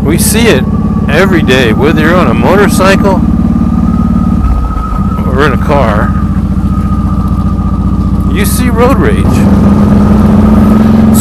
We see it every day, whether you're on a motorcycle or in a car. You see road rage.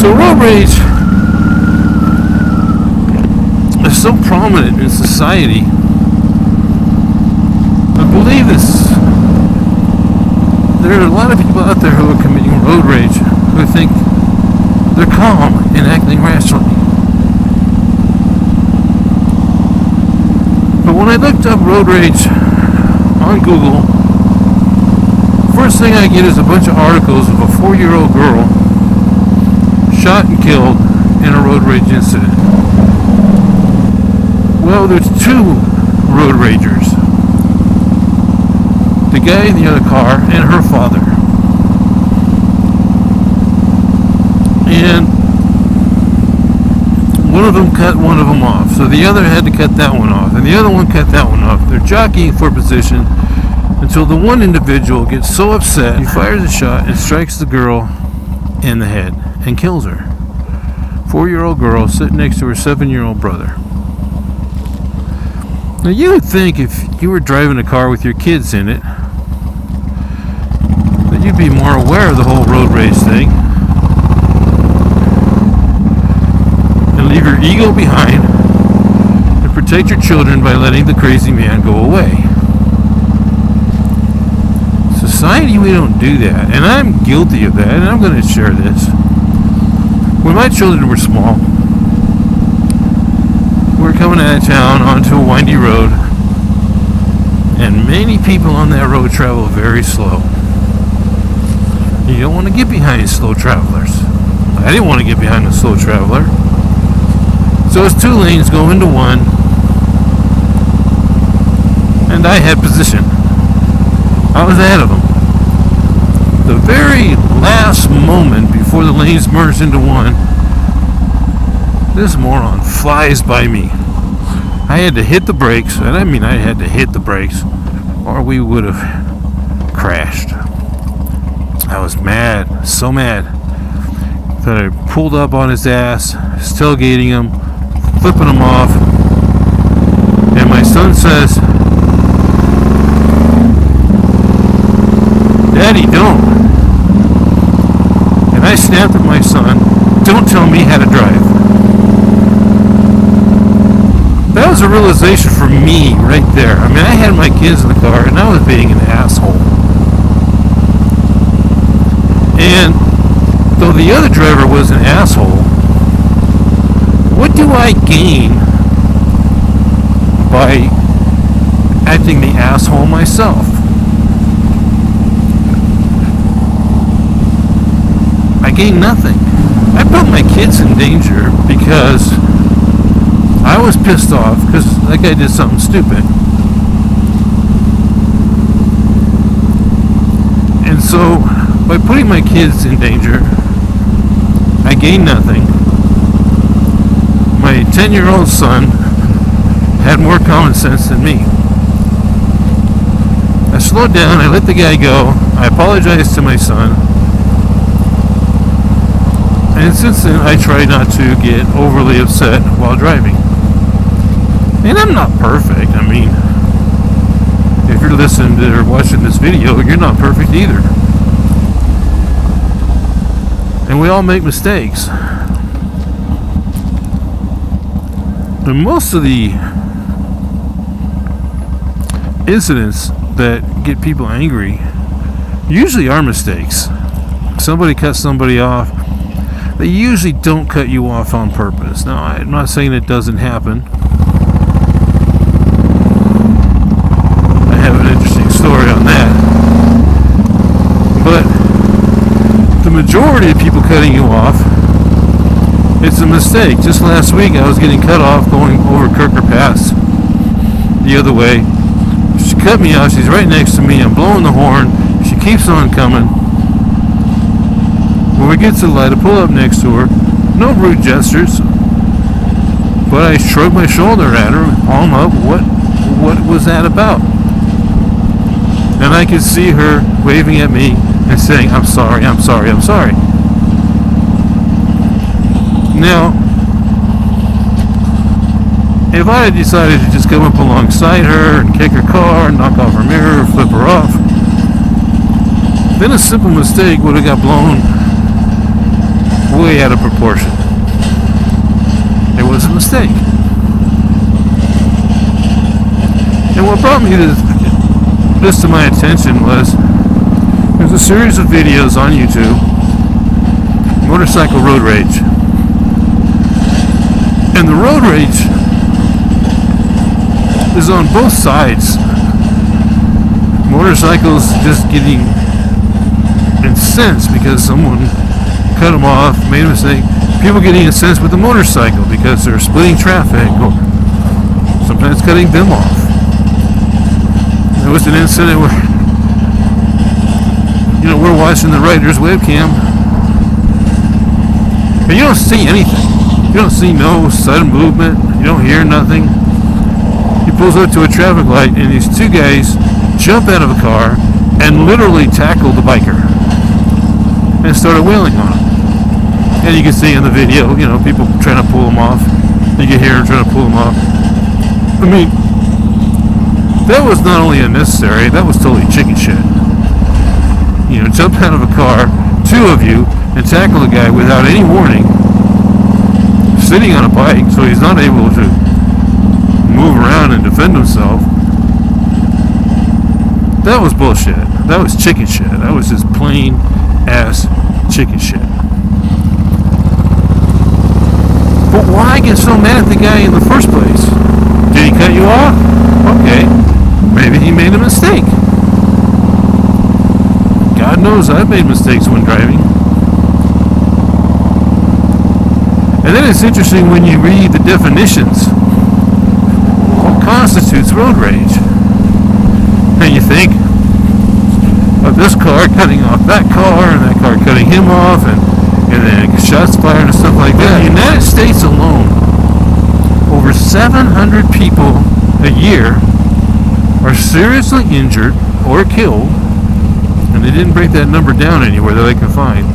So road rage is so prominent in society. I believe this. There are a lot of people out there who are committing road rage who think they're calm and acting rationally. But when I looked up road rage on Google, first thing I get is a bunch of articles of a 4-year-old girl shot and killed in a road rage incident. Well, there's two road ragers. The guy in the other car and her father. And one of them cut one of them off. So the other had to cut that one off. And the other one cut that one off. They're jockeying for position until the one individual gets so upset, he fires a shot and strikes the girl in the head and kills her. 4-year-old girl sitting next to her 7-year-old brother. Now you would think if you were driving a car with your kids in it, that you'd be more aware of the whole road rage thing and leave your ego behind and protect your children by letting the crazy man go away. Society, we don't do that, and I'm guilty of that, and I'm going to share this. When my children were small, we were coming out of town onto a windy road, and many people on that road travel very slow. You don't want to get behind slow travelers. I didn't want to get behind a slow traveler. So it's 2 lanes go into one, and I had position. I was ahead of them. The very last moment before the lanes merged into one, this moron flies by me. I had to hit the brakes, and I mean I had to hit the brakes, or we would have crashed. I was mad, so mad, that I pulled up on his ass, tailgating him, flipping him off, and my son says, "Daddy, don't." And I snapped at my son, "Don't tell me how to drive." That was a realization for me right there. I mean, I had my kids in the car and I was being an asshole. And though the other driver was an asshole, what do I gain by acting the asshole myself? I gain nothing. I put my kids in danger because I was pissed off because that guy did something stupid. And so, by putting my kids in danger, I gain nothing. My 10-year-old son had more common sense than me. I slowed down, I let the guy go, I apologized to my son, and since then I try not to get overly upset while driving. And I'm not perfect. I mean, if you're listening to or watching this video, you're not perfect either. And we all make mistakes. And most of the incidents that get people angry usually are mistakes. Somebody cuts somebody off. They usually don't cut you off on purpose. Now, I'm not saying it doesn't happen. I have an interesting story on that. But the majority of people cutting you off, it's a mistake. Just last week, I was getting cut off going over Kirker Pass the other way. She cut me off. She's right next to me. I'm blowing the horn. She keeps on coming. When we get to the light, I pull up next to her. No rude gestures, but I shrug my shoulder at her, palm up. What was that about? And I could see her waving at me and saying, "I'm sorry, I'm sorry, I'm sorry." Now, If I had decided to just come up alongside her and kick her car and knock off her mirror, flip her off, then a simple mistake would have got blown way out of proportion. It was a mistake. And what brought me this to my attention was there's a series of videos on YouTube, motorcycle road rage. And the road rage is on both sides. Motorcycles just getting incensed because someone cut them off, made a mistake. People getting incensed with the motorcycle because they're splitting traffic or sometimes cutting them off. There was an incident where, we're watching the rider's webcam and you don't see anything. You don't see no sudden movement. You don't hear nothing. He pulls up to a traffic light and these two guys jump out of a car and literally tackle the biker and started wailing on him. And you can see in the video, people trying to pull him off. You can hear them trying to pull him off. I mean, that was not only unnecessary, that was totally chicken shit. Jump out of a car, two of you, and tackle a guy without any warning, sitting on a bike, so he's not able to move around and defend himself. That was bullshit. That was chicken shit. That was just plain ass chicken shit. But why get so mad at the guy in the first place? Did he cut you off? Okay. Maybe he made a mistake. God knows I've made mistakes when driving. And then it's interesting when you read the definitions. What constitutes road rage? And you think of this car cutting off that car and that car cutting him off and then shots fired and stuff like that. In the United States alone, over 700 people a year are seriously injured or killed, and they didn't break that number down anywhere that I can find.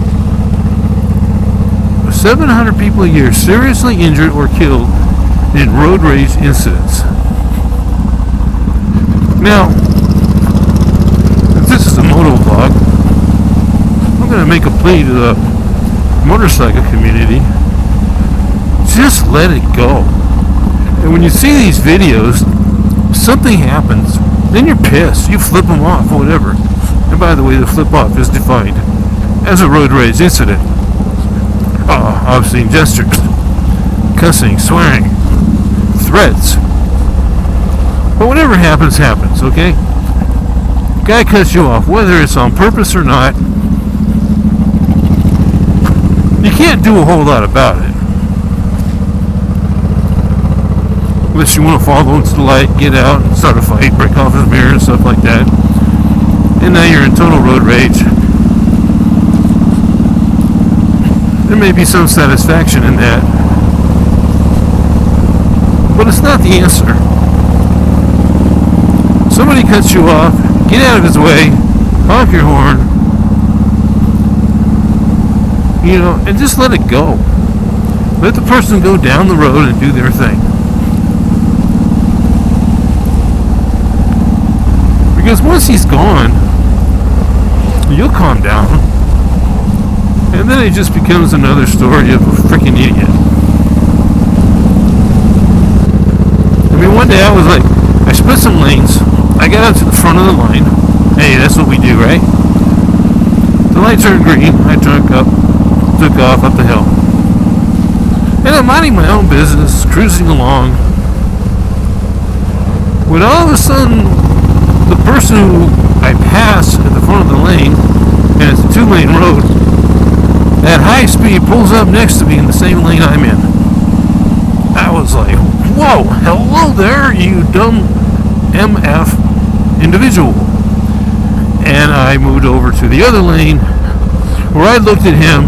700 people a year seriously injured or killed in road rage incidents. Now, if this is a moto vlog, I'm going to make a plea to the motorcycle community. Just let it go. And when you see these videos, something happens, then you're pissed. You flip them off, whatever. And by the way, the flip off is defined as a road rage incident. Obscene gestures, cussing, swearing, threats. But whatever happens, happens, okay? Guy cuts you off, whether it's on purpose or not. You can't do a whole lot about it. Unless you want to follow into the light, get out, and start a fight, break off his mirror and stuff like that. And now you're in total road rage. There may be some satisfaction in that, but it's not the answer. Somebody cuts you off, get out of his way, honk your horn, and just let it go. Let the person go down the road and do their thing. Because once he's gone, you'll calm down. And then it just becomes another story of a freaking idiot. I mean, one day I split some lanes. I got out to the front of the line. Hey, that's what we do, right? The light turned green. I took off up the hill. And I'm minding my own business, cruising along. When all of a sudden, the person who I passed at the front of the lane, and it's a 2-lane road, at high speed pulls up next to me in the same lane I'm in. I was like, whoa, hello there, you dumb MF individual. And I moved over to the other lane where I looked at him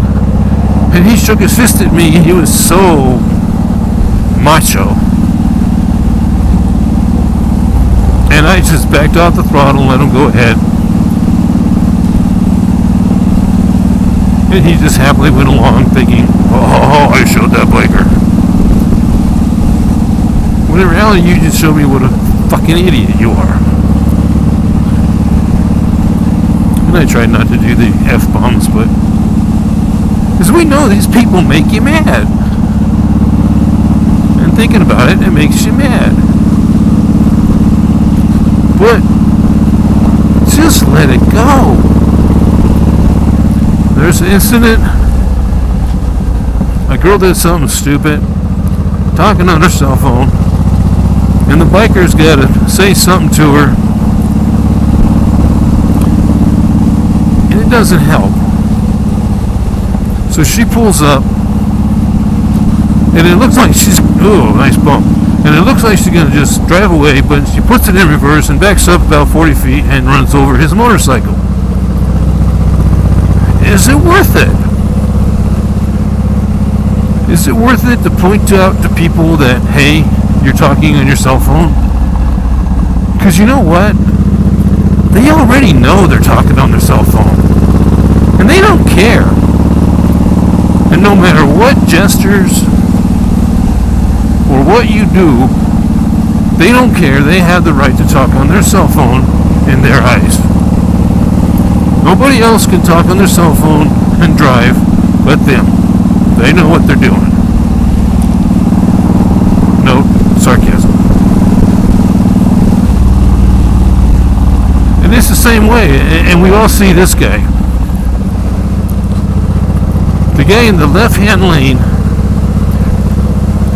and he shook his fist at me. He was so macho. And I just backed off the throttle and let him go ahead. And he just happily went along thinking, oh, I showed that biker. When in reality, you just show me what a fucking idiot you are. And I try not to do the F-bombs, but because we know these people make you mad. And thinking about it, it makes you mad. But just let it go. There's an incident. A girl did something stupid, talking on her cell phone, and the biker's got to say something to her, and it doesn't help. So she pulls up, and it looks like she's, oh, nice bump, and it looks like she's going to just drive away, but she puts it in reverse and backs up about 40 feet and runs over his motorcycle. Is it worth it? Is it worth it to point out to people that, hey, you're talking on your cell phone? Because you know what? They already know they're talking on their cell phone. And they don't care. And no matter what gestures or what you do, they don't care. They have the right to talk on their cell phone in their eyes. Nobody else can talk on their cell phone and drive but them. They know what they're doing. No sarcasm. And it's the same way, and we all see this guy. The guy in the left-hand lane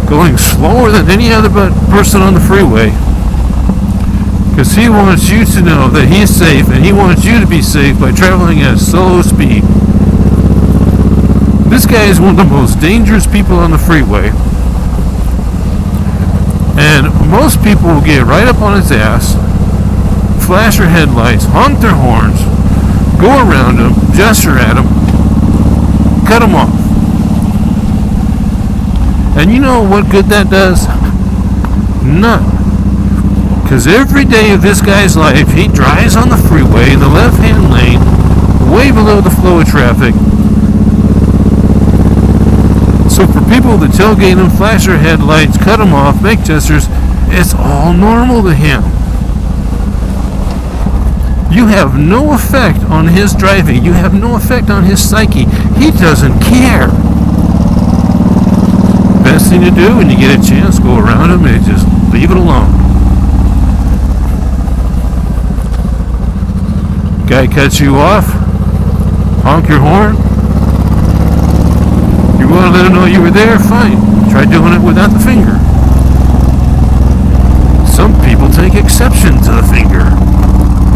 going slower than any other person on the freeway, because he wants you to know that he's safe, and he wants you to be safe by traveling at slow speed. This guy is one of the most dangerous people on the freeway, and most people will get right up on his ass, flash their headlights, honk their horns, go around him, gesture at him, cut him off. And you know what good that does? None. Because every day of this guy's life, he drives on the freeway in the left-hand lane, way below the flow of traffic. So for people to tailgate him, flash their headlights, cut him off, make gestures, it's all normal to him. You have no effect on his driving. You have no effect on his psyche. He doesn't care. Best thing to do when you get a chance, go around him and just leave it alone. Guy cuts you off, honk your horn. You want to let him know you were there? Fine. Try doing it without the finger. Some people take exception to the finger.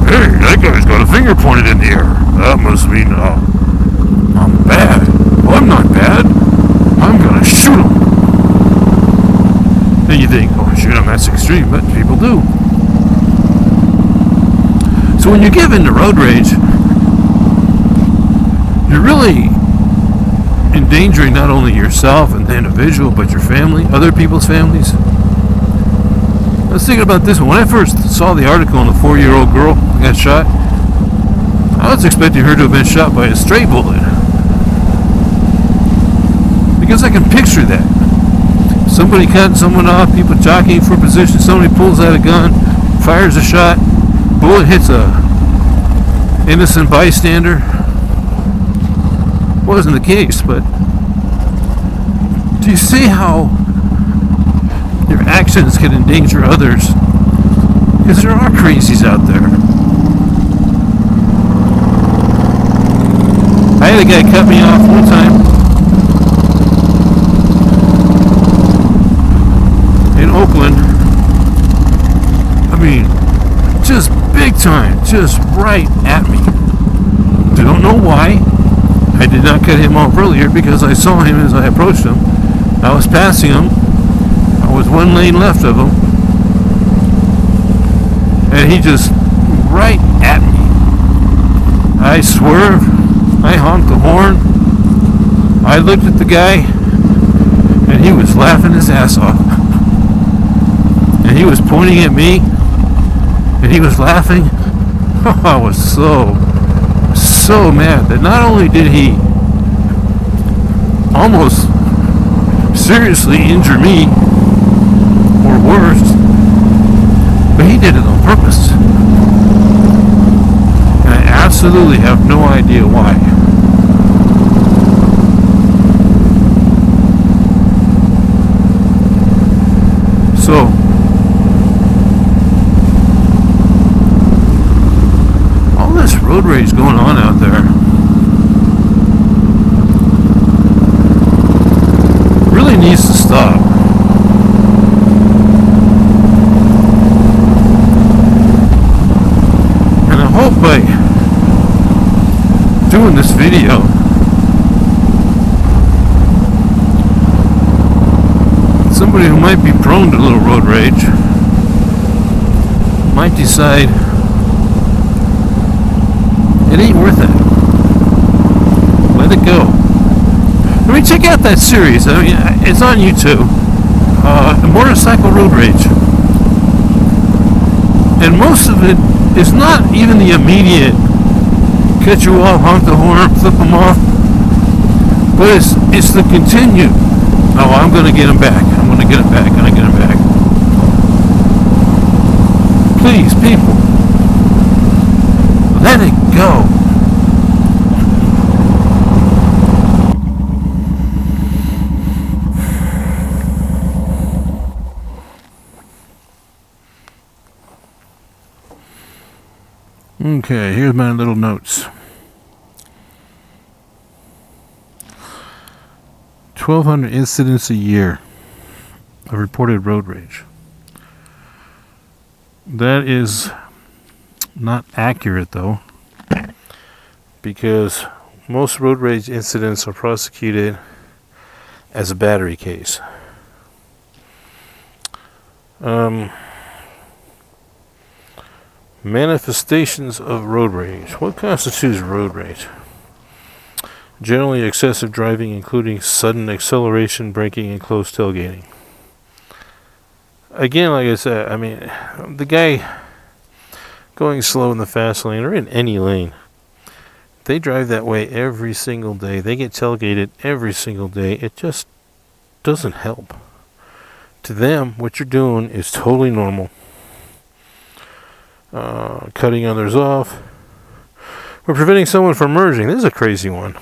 Hey, that guy's got a finger pointed in the air. That must mean, I'm bad. Well, I'm not bad. I'm gonna shoot him. Then you think, oh, shoot him, that's extreme, but people do. So when you give in to road rage, you're really endangering not only yourself and the individual, but your family, other people's families. I was thinking about this one. When I first saw the article on the 4-year-old girl that got shot, I was expecting her to have been shot by a stray bullet. Because I can picture that. Somebody cutting someone off, people jockeying for position, somebody pulls out a gun, fires a shot, bullet hits a innocent bystander. Wasn't the case, but do you see how your actions can endanger others? Because there are crazies out there. I had a guy cut me off one time in Oakland. I mean, just big time, just right at me. Don't know why. I did not cut him off earlier because I saw him as I approached him. I was passing him. I was one lane left of him. And he just right at me. I swerved. I honked the horn. I looked at the guy and he was laughing his ass off. And he was pointing at me and he was laughing. I was so mad that not only did he almost seriously injure me, or worse, absolutely have no idea why. So, all this road rage going on out there really needs to stop. And I hope by doing this video, somebody who might be prone to a little road rage might decide it ain't worth it. Let it go. I mean, check out that series. I mean, it's on YouTube. Motorcycle Road Rage. And most of it is not even the immediate cut you off, honk the horn, flip them off. But it's the continued. Oh, I'm going to get him back. I'm going to get him back. I'm going to get him back. Please, people, let it go. Okay, here's my little notes. 1,200 incidents a year of reported road rage. That is not accurate, though, because most road rage incidents are prosecuted as a battery case. Manifestations of road rage. What constitutes road rage? Generally excessive driving, including sudden acceleration, braking, and close tailgating. Again, like I said, I mean, the guy going slow in the fast lane or in any lane, they drive that way every single day. They get tailgated every single day. It just doesn't help. To them, what you're doing is totally normal. Cutting others off. We're preventing someone from merging. This is a crazy one.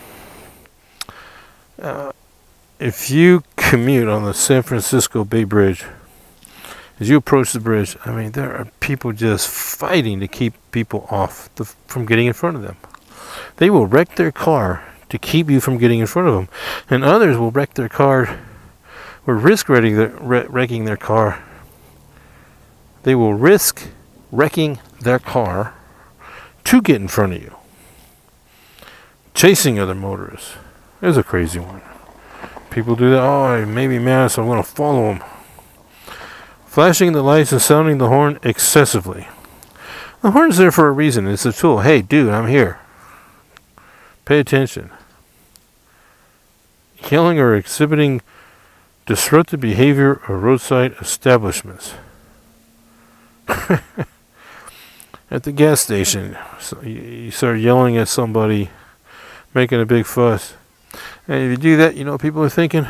If you commute on the San Francisco Bay Bridge, as you approach the bridge, I mean, there are people just fighting to keep people off from getting in front of them. They will wreck their car to keep you from getting in front of them. And others will wreck their car or risk wrecking their car. They will risk wrecking their car to get in front of you. Chasing other motorists. There's a crazy one. People do that. Oh, I may be mad, so I'm going to follow them. Flashing the lights and sounding the horn excessively. The horn's there for a reason. It's a tool. Hey, dude, I'm here. Pay attention. Yelling or exhibiting disruptive behavior of roadside establishments. At the gas station, so you start yelling at somebody, making a big fuss. And if you do that, you know what people are thinking?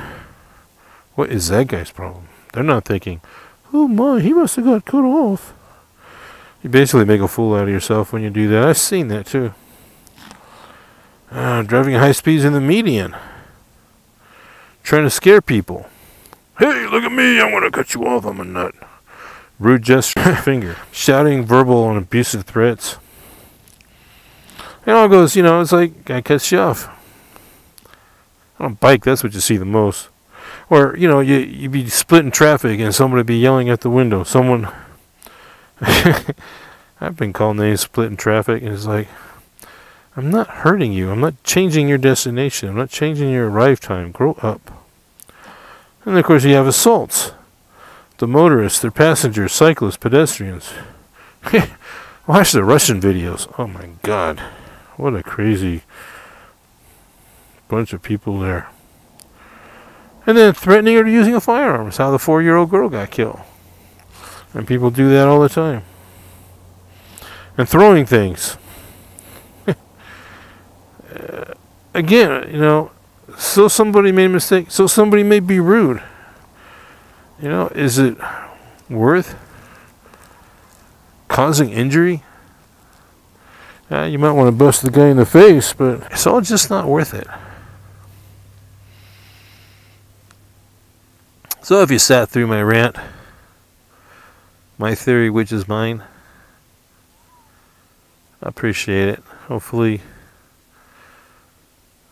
What is that guy's problem? They're not thinking, oh my, he must have got cut off. You basically make a fool out of yourself when you do that. I've seen that too. Driving at high speeds in the median. Trying to scare people. Hey, look at me, I'm going to cut you off, I'm a nut. Rude gesture, finger. Shouting verbal and abusive threats. It all goes, you know, it's like, guy cuts you off. On a bike, that's what you see the most. Or, you know, you be splitting traffic and somebody be yelling at the window. Someone, I've been called names splitting traffic, and it's like, I'm not hurting you. I'm not changing your destination. I'm not changing your arrive time. Grow up. And of course you have assaults. The motorists, their passengers, cyclists, pedestrians. Watch the Russian videos. Oh my God. What a crazy bunch of people there. And then threatening her to using a firearm. That's how the 4-year-old girl got killed. And people do that all the time. And throwing things. Again, you know, so somebody made a mistake. So somebody may be rude. You know, is it worth causing injury? You might want to bust the guy in the face, but it's all just not worth it. So if you sat through my rant, my theory, which is mine, I appreciate it. Hopefully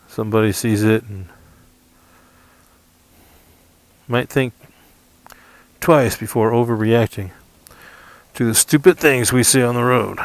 somebody sees it and might think twice before overreacting to the stupid things we see on the road.